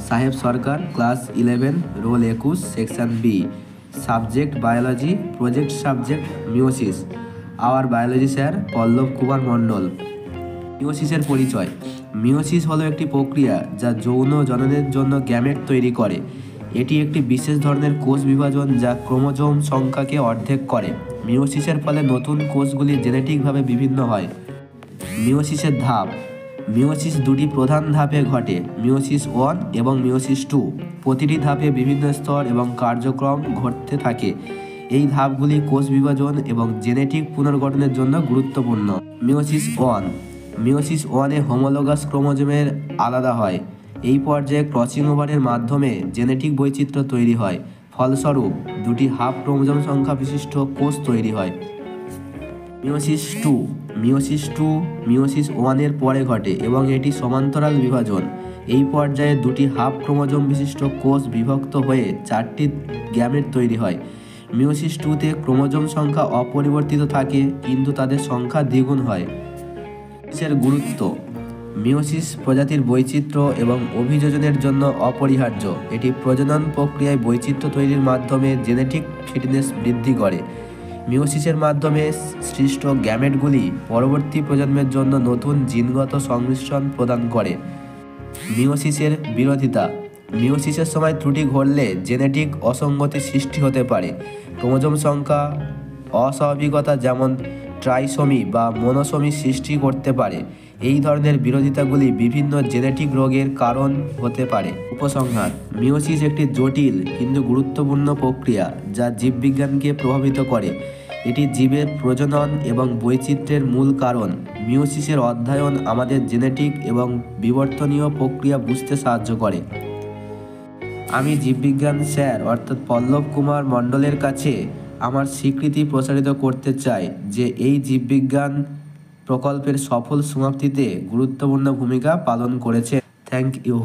সাহেব Sarkar, class 11, roll 21, section B. Subject biology, project subject meiosis. Our biology sir Pallab Kumar Mondal. মিওসিসের পরিচয়। Meiosis হলো একটি প্রক্রিয়া যা যৌন জননের জন্য গ্যামেট তৈরি করে। এটি একটি বিশেষ ধরনের কোষ বিভাজন যা ক্রোমোজোম সংখ্যাকে অর্ধেক করে। মিওসিসের ফলে নতুন কোষগুলি জেনেটিকভাবে বিভিন্ন হয়। মিওসিসের ধাপ। মিওসিস দুটি প্রধান ধাপে ঘটে, মিওসিস 1 এবং মিওসিস 2। প্রতিটি ধাপে বিভিন্ন স্তর এবং কার্যক্রম ঘটতে থাকে। এই ধাপগুলি কোষ বিভাজন এবং জেনেটিক পুনর্গঠনের জন্য গুরুত্বপূর্ণ। মিওসিস 1। মিওসিস 1-এ হোমোলোগাস ক্রোমোজোমের আলাদা হয়। এই পর্যায়ে ক্রসিং ওভারের মাধ্যমে জেনেটিক বৈচিত্র্য তৈরি হয়। ফলস্বরূপ দুটি হাফ ক্রোমোজোম সংখ্যা বিশিষ্ট কোষ তৈরি হয়। মিওসিস 2। মিওসিস 2 মিওসিস 1-এর পরে ঘটে এবং এটি সমান্তরাল বিভাজন। এই পর্যায়ে দুটি হাফ ক্রোমোজোম বিশিষ্ট কোষ বিভক্ত হয়ে 4টি গ্যামেট তৈরি হয়। মিওসিস 2-তে ক্রোমোজোম সংখ্যা অপরিবর্তিত থাকে কিন্তু তাদের সংখ্যা দ্বিগুণ হয়। মিওসিসের গুরুত্ব। মিওসিস প্রজাতির বৈচিত্র্য এবং অভিযোজনের জন্য অপরিহার্য। এটি প্রজনন প্রক্রিয়ায় বৈচিত্র্য তৈরির মাধ্যমে জেনেটিক ফিটনেস বৃদ্ধি করে। মিওসিসের মাধ্যমে সৃষ্ট গ্যামেটগুলি পরবর্তী প্রজন্মের জন্য নতুন জিনগত সংমিশ্রণ প্রদান করে। মিওসিসের বিরোধিতা। মিওসিসের সময় ত্রুটি ঘটলে জেনেটিক অসঙ্গতি সৃষ্টি হতে পারে। ক্রোমোজোম সংখ্যা অস্বাভাবিকতা যেমন ট্রাইসোমি বা মনোসোমি সৃষ্টি করতে পারে। এই ধরনের বিরোধিতাগুলি বিভিন্ন জেনেটিক রোগের কারণ হতে পারে। উপসংহার। মিওসিস একটি জটিল কিন্তু গুরুত্বপূর্ণ প্রক্রিয়া যা জীববিজ্ঞানকে প্রভাবিত করে। এটি জীবের প্রজনন এবং বৈচিত্র্যের মূল কারণ। মিওসিসের অধ্যয়ন আমাদের জেনেটিক এবং বিবর্তনীয় প্রক্রিয়া বুঝতে সাহায্য করে। আমি জীববিজ্ঞান স্যার অর্থাৎ পল্লব কুমার মণ্ডলের কাছে আমার স্বীকৃতি প্রসারিত করতে চাই যে এই জীববিজ্ঞান প্রকল্পের সফল সমাপ্তিতে গুরুত্বপূর্ণ ভূমিকা পালন করেছে। Thank you.